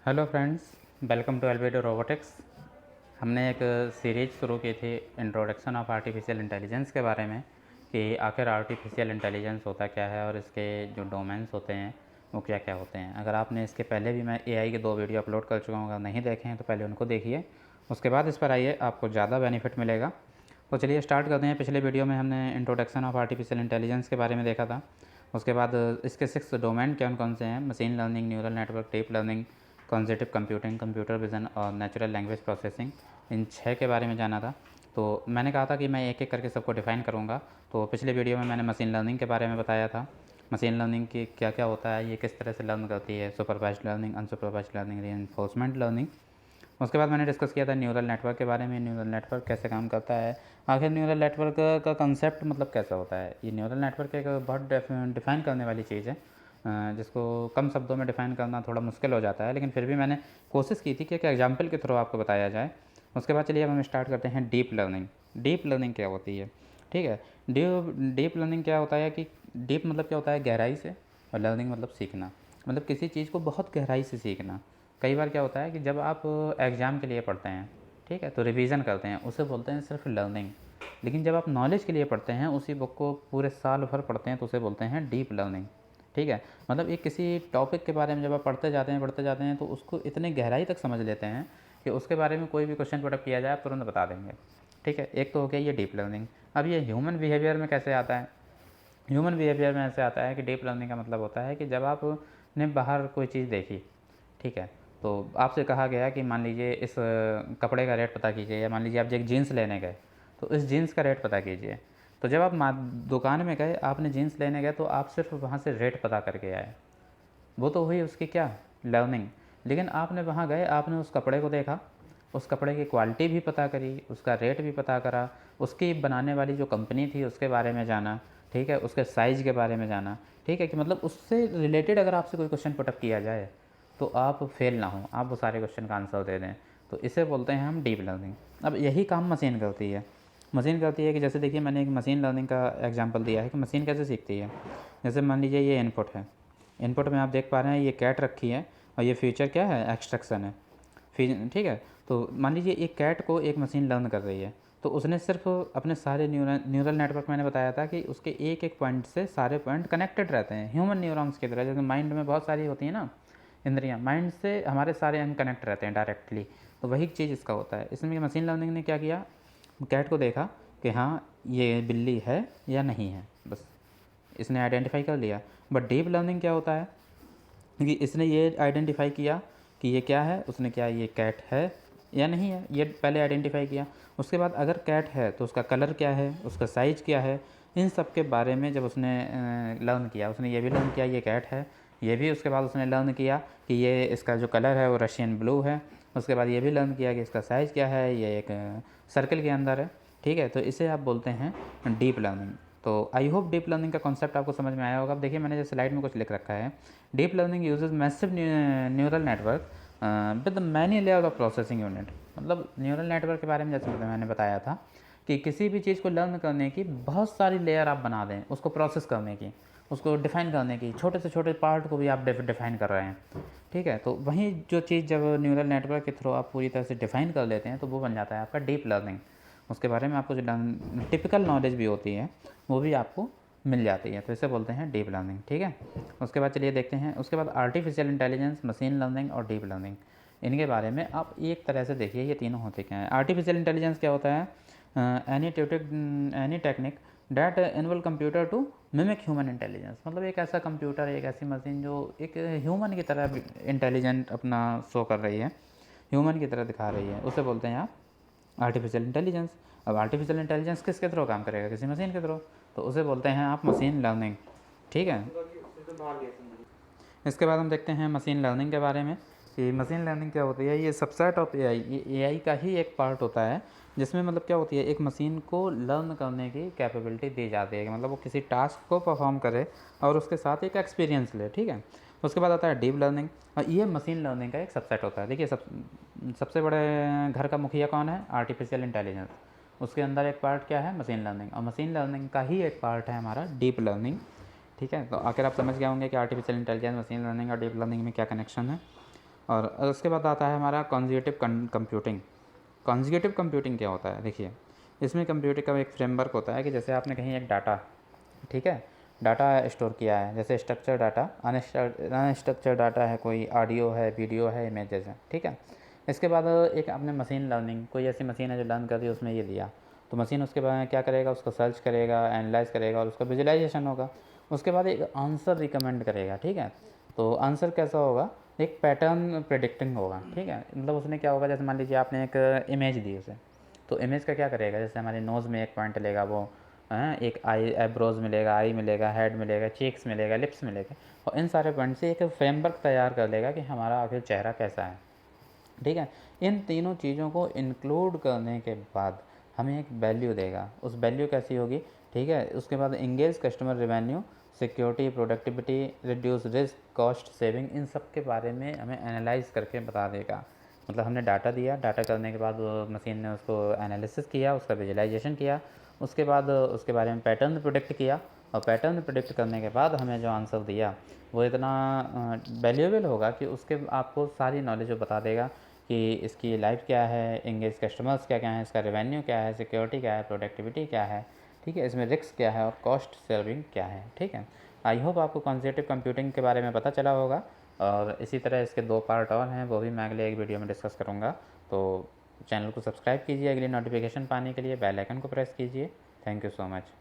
Hello friends, welcome to Elvedo robotics. हमने एक series शुरू की थी इंट्रोडक्शन ऑफ आर्टिफिशियल इंटेलिजेंस के बारे में कि आखिर आर्टिफिशियल इंटेलिजेंस होता क्या है और इसके जो डोमेन्स होते हैं वो क्या क्या होते हैं। अगर आपने इसके पहले भी मैं एआई के 2 वीडियो अपलोड कर चुका हूँ, अगर नहीं देखे हैं तो पहले उनको देखिए, उसके बाद इस पर आइए, आपको ज़्यादा बेनिफिट मिलेगा। तो चलिए स्टार्ट करते हैं। पिछले वीडियो में हमने इंट्रोडक्शन ऑफ आर्टिफिशियल इंटेलिजेंस के बारे में देखा था। उसके बाद इसके 6 डोमेन कौन कौन से हैं: machine learning, neural network, deep learning, cognitive computing, computer vision और नेचुरल लैंग्वेज प्रोसेसिंग। इन 6 के बारे में जाना था। तो मैंने कहा था कि मैं एक एक करके सबको डिफ़ाइन करूँगा। तो पिछले वीडियो में मैंने मशीन लर्निंग के बारे में बताया था, मशीन लर्निंग की क्या क्या होता है, ये किस तरह से लर्न करती है, supervised learning, unsupervised learning, reinforcement learning. उसके बाद मैंने डिस्कस किया था न्यूरल नेटवर्क के बारे में, न्यूरल नेटवर्क कैसे काम करता है, आखिर न्यूरल नेटवर्क का कंसेप्ट मतलब कैसा होता है। ये न्यूरल नेटवर्क एक बहुत डिफ़ाइन करने वाली चीज़ है, जिसको कम शब्दों में डिफ़ाइन करना थोड़ा मुश्किल हो जाता है, लेकिन फिर भी मैंने कोशिश की थी कि एक एग्जाम्पल के थ्रू आपको बताया जाए। उसके बाद चलिए अब हम स्टार्ट करते हैं डीप लर्निंग। डीप लर्निंग क्या होती है, ठीक है। डीप लर्निंग क्या होता है कि डीप मतलब क्या होता है, गहराई से, और लर्निंग मतलब सीखना, मतलब किसी चीज़ को बहुत गहराई से सीखना। कई बार क्या होता है कि जब आप एग्ज़ाम के लिए पढ़ते हैं, ठीक है, तो रिवीजन करते हैं, उसे बोलते हैं सिर्फ लर्निंग। लेकिन जब आप नॉलेज के लिए पढ़ते हैं, उसी बुक को पूरे साल भर पढ़ते हैं, तो उसे बोलते हैं डीप लर्निंग, ठीक है। मतलब एक किसी टॉपिक के बारे में जब आप पढ़ते जाते हैं तो उसको इतने गहराई तक समझ लेते हैं कि उसके बारे में कोई भी क्वेश्चन पुटअप किया जाए आप तुरंत बता देंगे, ठीक है। एक तो हो गया ये डीप लर्निंग। अब ये ह्यूमन बिहेवियर में कैसे आता है? ह्यूमन बिहेवियर में ऐसे आता है कि डीप लर्निंग का मतलब होता है कि जब आपने बाहर कोई चीज़ देखी, ठीक है, तो आपसे कहा गया कि मान लीजिए इस कपड़े का रेट पता कीजिए, या मान लीजिए आप एक जीन्स लेने गए तो इस जीन्स का रेट पता कीजिए। तो जब आप दुकान में गए, आपने जीन्स लेने गए, तो आप सिर्फ वहाँ से रेट पता करके आए, वो तो हुई उसकी क्या, लर्निंग। लेकिन आपने वहाँ गए, आपने उस कपड़े को देखा, उस कपड़े की क्वालिटी भी पता करी, उसका रेट भी पता करा, उसकी बनाने वाली जो कंपनी थी उसके बारे में जाना, ठीक है, उसके साइज़ के बारे में जाना, ठीक है, कि मतलब उससे रिलेटेड अगर आपसे कोई क्वेश्चन पुटअप किया जाए तो आप फेल ना हो, आप वो सारे क्वेश्चन का आंसर दे दें। तो इसे बोलते हैं हम डीप लर्निंग। अब यही काम मशीन करती है। मशीन करती है कि जैसे देखिए, मैंने एक मशीन लर्निंग का एग्जांपल दिया है कि मशीन कैसे सीखती है। जैसे मान लीजिए ये इनपुट है, इनपुट में आप देख पा रहे हैं ये कैट रखी है, और ये फ्यूचर क्या है, एक्सट्रैक्शन है, ठीक है। तो मान लीजिए एक कैट को एक मशीन लर्न कर रही है, तो उसने सिर्फ अपने सारे न्यूरल नेटवर्क, मैंने बताया था कि उसके एक एक पॉइंट से सारे पॉइंट कनेक्टेड रहते हैं, ह्यूमन न्यूरॉन्स की तरह। जैसे माइंड में बहुत सारी होती है ना इंद्रियां, माइंड से हमारे सारे हम कनेक्ट रहते हैं डायरेक्टली। तो वही चीज़ इसका होता है। इसमें मशीन लर्निंग ने क्या किया, कैट को देखा कि हाँ ये बिल्ली है या नहीं है, बस इसने आइडेंटिफाई कर लिया। बट डीप लर्निंग क्या होता है, क्योंकि इसने ये आइडेंटिफाई किया कि ये क्या है, उसने क्या ये कैट है या नहीं है, ये पहले आइडेंटिफाई किया। उसके बाद अगर कैट है तो उसका कलर क्या है, उसका साइज़ क्या है, इन सब के बारे में जब उसने लर्न किया, उसने ये भी लर्न किया ये कैट है, ये भी उसके बाद उसने लर्न किया कि ये इसका जो कलर है वो रशियन ब्लू है। उसके बाद ये भी लर्न किया कि इसका साइज़ क्या है, ये एक सर्कल के अंदर है, ठीक है। तो इसे आप बोलते हैं डीप लर्निंग। तो आई होप डीप लर्निंग का कॉन्सेप्ट आपको समझ में आया होगा। अब देखिए, मैंने जो स्लाइड में कुछ लिख रखा है, deep learning uses massive neural network with many layer of processing unit. मतलब न्यूरल नेटवर्क के बारे में जैसे मैंने बताया था कि किसी भी चीज़ को लर्न करने की बहुत सारी लेयर आप बना दें, उसको प्रोसेस करने की, उसको डिफ़ाइन करने की, छोटे से छोटे पार्ट को भी आप डिफ़ाइन कर रहे हैं, ठीक है। तो वहीं जो चीज़ जब न्यूरल नेटवर्क के थ्रू आप पूरी तरह से डिफ़ाइन कर लेते हैं तो वो बन जाता है आपका डीप लर्निंग। उसके बारे में आपको जो टिपिकल नॉलेज भी होती है वो भी आपको मिल जाती है, तो इसे बोलते हैं डीप लर्निंग, ठीक है। उसके बाद चलिए देखते हैं, उसके बाद आर्टिफिशियल इंटेलिजेंस, मशीन लर्निंग और डीप लर्निंग, इनके बारे में आप एक तरह से देखिए ये तीनों होते क्या हैं। आर्टिफिशियल इंटेलिजेंस क्या होता है, any technique that involve computer to mimic human intelligence. मतलब एक ऐसा कंप्यूटर, एक ऐसी मशीन जो एक ह्यूमन की तरह इंटेलिजेंट अपना शो कर रही है, ह्यूमन की तरह दिखा रही है, उसे बोलते हैं आप आर्टिफिशियल इंटेलिजेंस। अब आर्टिफिशियल इंटेलिजेंस किसके थ्रू काम करेगा, किसी मशीन के थ्रू, तो उसे बोलते हैं आप मशीन लर्निंग, ठीक है। इसके बाद हम देखते हैं मशीन लर्निंग के बारे में कि मशीन लर्निंग क्या होती है। ये सबसेट ऑफ एआई, ये एआई का ही एक पार्ट होता है, जिसमें मतलब क्या होती है, एक मशीन को लर्न करने की कैपेबिलिटी दी जाती है कि मतलब वो किसी टास्क को परफॉर्म करे और उसके साथ एक एक्सपीरियंस ले, ठीक है। उसके बाद आता है डीप लर्निंग, और ये मशीन लर्निंग का एक सबसेट होता है। देखिए सबसे बड़े घर का मुखिया कौन है, आर्टिफिशियल इंटेलिजेंस। उसके अंदर एक पार्ट क्या है, मशीन लर्निंग, और मशीन लर्निंग का ही एक पार्ट है हमारा डीप लर्निंग, ठीक है। तो आखिर आप समझ गए होंगे कि आर्टिफिशियल इंटेलिजेंस, मशीन लर्निंग और डीप लर्निंग में क्या कनेक्शन है। और उसके बाद आता है हमारा कॉन्जिगेटिव कंप्यूटिंग। कॉन्जिगेटिव कंप्यूटिंग क्या होता है, देखिए इसमें कंप्यूटर का एक फ्रेमवर्क होता है कि जैसे आपने कहीं एक डाटा, ठीक है, डाटा स्टोर किया है, जैसे स्ट्रक्चर डाटा, अनस्ट्रक्चर डाटा है, कोई ऑडियो है, वीडियो है, इमेजेस हैं, ठीक है। इसके बाद एक आपने मशीन लर्निंग, कोई ऐसी मशीन है जो लर्न कर रही है, उसमें ये दिया, तो मशीन उसके बाद में क्या करेगा, उसको सर्च करेगा, एनालाइज करेगा और उसका विजुलाइजेशन होगा। उसके बाद एक आंसर रिकमेंड करेगा, ठीक है। तो आंसर कैसा होगा, एक पैटर्न प्रेडिक्टिंग होगा, ठीक है। मतलब उसने क्या होगा, जैसे मान लीजिए आपने एक इमेज दी उसे, तो इमेज का क्या करेगा, जैसे हमारे नोज़ में एक पॉइंट लेगा वो, एक आई एब्रोज मिलेगा, आई मिलेगा, हेड मिलेगा, चीक्स मिलेगा, लिप्स मिलेगा, और इन सारे पॉइंट से एक फ्रेमवर्क तैयार कर लेगा कि हमारा आखिर चेहरा कैसा है, ठीक है। इन तीनों चीज़ों को इंक्लूड करने के बाद हमें एक वैल्यू देगा। उस वैल्यू कैसी होगी, ठीक है। उसके बाद engage customer revenue, security, productivity, reduce risk, cost saving, इन सब के बारे में हमें एनालाइज करके बता देगा। मतलब हमने डाटा दिया, डाटा करने के बाद मशीन ने उसको एनालिसिस किया, उसका विजुलाइजेशन किया, उसके बाद उसके बारे में पैटर्न प्रोडिक्ट किया, और पैटर्न प्रोडिक्ट करने के बाद हमें जो आंसर दिया वो इतना वैल्यूएबल होगा कि उसके आपको सारी नॉलेज वो बता देगा कि इसकी लाइफ क्या है, इंगेज कस्टमर्स क्या क्या है, इसका रेवेन्यू क्या है, सिक्योरिटी क्या है, प्रोडक्टिविटी क्या है, ठीक है, इसमें रिस्क क्या है और कॉस्ट सेविंग क्या है, ठीक है। आई होप आपको कॉन्सेप्टिव कंप्यूटिंग के बारे में पता चला होगा, और इसी तरह इसके 2 पार्ट और हैं, वो भी मैं अगले एक वीडियो में डिस्कस करूँगा। तो चैनल को सब्सक्राइब कीजिए अगली नोटिफिकेशन पाने के लिए, बेल आइकन को प्रेस कीजिए। Thank you so much.